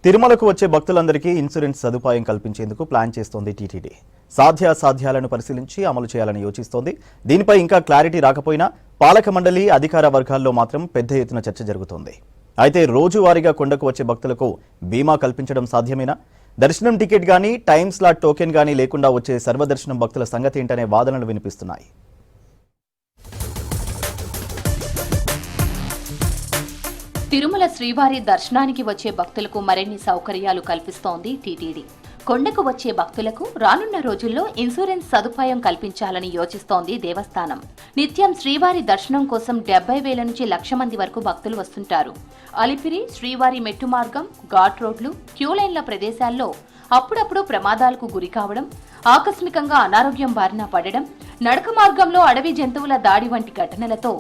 తిరుమలకు వచ్చే భక్తులందరికీ ఇన్సూరెన్స్ సదుపాయం కల్పించేందుకు ప్లాన్ చేస్తోంది టీటీడీ. సాధ్యాసాధ్యాలను పరిశీలించి అమలు చేయాలని యోచిస్తోంది. దీనిపై ఇంకా క్లారిటీ రాకపోయినా పాలక మండలి అధికార వర్గాల్లో మాత్రం పెద్ద ఎత్తున చర్చ జరుగుతోంది. అయితే రోజువారీగా కొండకు వచ్చే భక్తులకు బీమా కల్పించడం సాధ్యమేనా? దర్శనం టికెట్ గానీ టైమ్ స్లాట్ టోకెన్ గానీ లేకుండా వచ్చే సర్వదర్శనం భక్తుల సంగతి ఏంటనే వాదనలు వినిపిస్తున్నాయి. తిరుమల శ్రీవారి దర్శనానికి వచ్చే భక్తులకు మరిన్ని సౌకర్యాలు కల్పిస్తోంది టీటీడీ. కొండకు వచ్చే భక్తులకు రానున్న రోజుల్లో ఇన్సూరెన్స్ సదుపాయం కల్పించాలని యోచిస్తోంది దేవస్థానం. నిత్యం శ్రీవారి దర్శనం కోసం 70,000 నుంచి 1,00,000 మంది వరకు భక్తులు వస్తుంటారు. అలిపిరి, శ్రీవారి మెట్టు మార్గం, ఘాట్ రోడ్లు, క్యూలైన్ల ప్రదేశాల్లో అప్పుడప్పుడు ప్రమాదాలకు గురి కావడం, ఆకస్మికంగా అనారోగ్యం బారిన పడడం, నడక మార్గంలో అడవి జంతువుల దాడి వంటి ఘటనలతో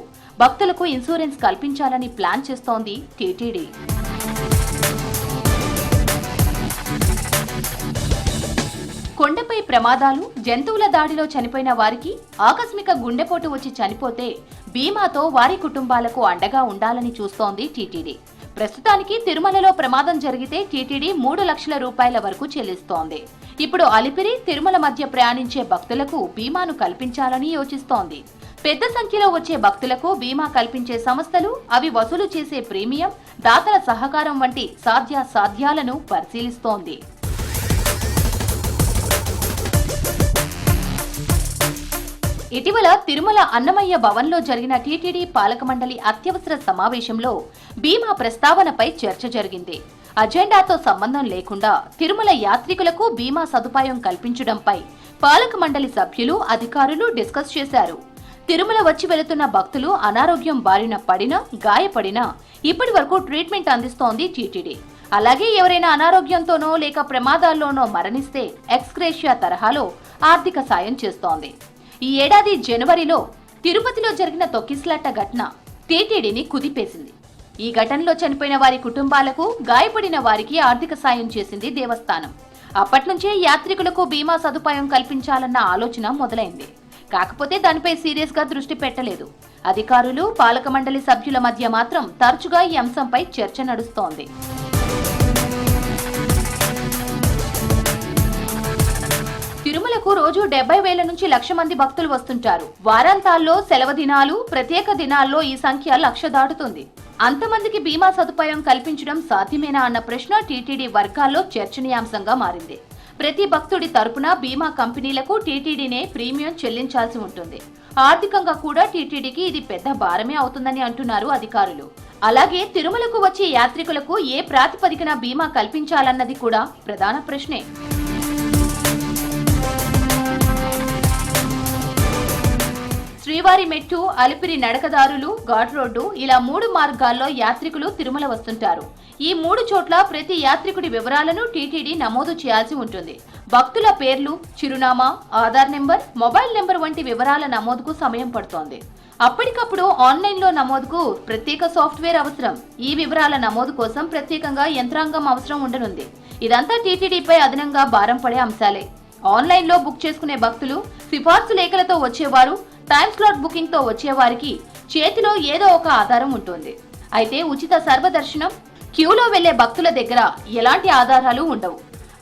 భక్తులకు ఇన్సూరెన్స్ కల్పించాలని ప్లాన్ చేస్తోంది టీటీడీ. కొండపై ప్రమాదాలు, జంతువుల దాడిలో చనిపోయిన వారికి ఆకస్మిక గుండెపోటు వచ్చి చనిపోతే బీమాతో వారి కుటుంబాలకు అండగా ఉండాలని చూస్తోంది టీటీడీ. ప్రస్తుతానికి తిరుమలలో ప్రమాదం జరిగితే టీటీడీ 3 లక్షల రూపాయల వరకు చెల్లిస్తోంది. ఇప్పుడు అలిపిరి, తిరుమల మధ్య ప్రయాణించే భక్తులకు బీమాను కల్పించాలని యోచిస్తోంది. పెద్ద సంఖ్యలో వచ్చే భక్తులకు బీమా కల్పించే సంస్థలు, అవి వసూలు చేసే ప్రీమియం, దాతల సహకారం వంటి సాధ్యాలను పరిశీలిస్తోంది. ఇటీవల తిరుమల అన్నమయ్య భవన్లో జరిగిన టీటీడీ పాలక మండలి అత్యవసర సమావేశంలో బీమా ప్రస్తావనపై చర్చ జరిగింది. అజెండాతో సంబంధం లేకుండా తిరుమల యాత్రికులకు బీమా సదుపాయం కల్పించడంపై పాలక మండలి సభ్యులు, అధికారులు డిస్కస్ చేశారు. తిరుమల వచ్చి వెళుతున్న భక్తులు అనారోగ్యం బారిన పడినా, గాయపడినా ఇప్పటి వరకు ట్రీట్మెంట్ అందిస్తోంది టీటీడీ. అలాగే ఎవరైనా అనారోగ్యంతోనో లేక ప్రమాదాల్లోనో మరణిస్తే ఎక్స్గ్రేషియా తరహాలో ఆర్థిక సాయం చేస్తోంది. ఈ ఏడాది జనవరిలో తిరుపతిలో జరిగిన తొక్కిసలాట ఘటన టీటీడీని కుదిపేసింది. ఈ ఘటనలో చనిపోయిన వారి కుటుంబాలకు, గాయపడిన వారికి ఆర్థిక సాయం చేసింది దేవస్థానం. అప్పట్నుంచే యాత్రికులకు బీమా సదుపాయం కల్పించాలన్న ఆలోచన మొదలైంది. కాకపోతే దానిపై సీరియస్ గా దృష్టి పెట్టలేదు. అధికారులు, పాలక మండలి సభ్యుల మధ్య మాత్రం తరచుగా ఈ అంశంపై చర్చ నడుస్తోంది. తిరుమలకు రోజు 70,000 నుంచి 1,00,000 మంది భక్తులు వస్తుంటారు. వారాంతాల్లో, సెలవు దినాలు, ప్రత్యేక దినాల్లో ఈ సంఖ్య 1,00,000 దాటుతుంది. అంతమందికి బీమా సదుపాయం కల్పించడం సాధ్యమేనా అన్న ప్రశ్న టీటీడీ వర్గాల్లో చర్చనీయాంశంగా మారింది. ప్రతి భక్తుడి తరపున బీమా కంపెనీలకు టీటీడీనే ప్రీమియం చెల్లించాల్సి ఉంటుంది. ఆర్థికంగా కూడా టీటీడీకి ఇది పెద్ద భారమే అవుతుందని అంటున్నారు అధికారులు. అలాగే తిరుమలకు వచ్చే యాత్రికులకు ఏ ప్రాతిపదికన బీమా కల్పించాలన్నది కూడా ప్రధాన ప్రశ్నే. శ్రీవారి మెట్టు, అలిపిరి నడకదారులు, ఘాట్ రోడ్డు ఇలా 3 మార్గాల్లో యాత్రికులు తిరుమల వస్తుంటారు. ఈ 3 చోట్ల ప్రతి యాత్రికుడి వివరాలను టీటీడీ నమోదు చేయాల్సి ఉంటుంది. భక్తుల పేర్లు, చిరునామా, ఆధార్ నెంబర్, మొబైల్ నెంబర్ వంటి వివరాల నమోదుకు సమయం పడుతోంది. అప్పటికప్పుడు ఆన్లైన్లో నమోదుకు ప్రత్యేక సాఫ్ట్వేర్ అవసరం. ఈ వివరాల నమోదు కోసం ప్రత్యేకంగా యంత్రాంగం అవసరం ఉండనుంది. ఇదంతా టీటీడీపై అదనంగా భారం పడే అంశాలే. ఆన్లైన్లో బుక్ చేసుకునే భక్తులు, సిఫార్సు లేఖలతో వచ్చేవారు, టైమ్ స్లాట్ బుకింగ్ తో వచ్చేవారికి చేతిలో ఏదో ఒక ఆధారం ఉంటుంది. అయితే ఉచిత సర్వదర్శనం, క్యూలో వెళ్లే భక్తుల దగ్గర ఎలాంటి ఆధారాలు ఉండవు.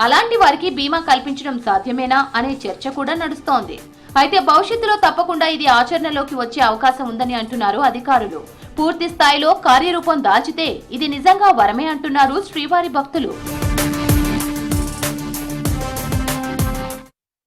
అలాంటి వారికి బీమా కల్పించడం సాధ్యమేనా అనే చర్చ కూడా నడుస్తోంది. అయితే భవిష్యత్తులో తప్పకుండా ఇది ఆచరణలోకి వచ్చే అవకాశం ఉందని అంటున్నారు అధికారులు. పూర్తి స్థాయిలో కార్యరూపం దాల్చితే ఇది నిజంగా వరమే అంటున్నారు శ్రీవారి భక్తులు.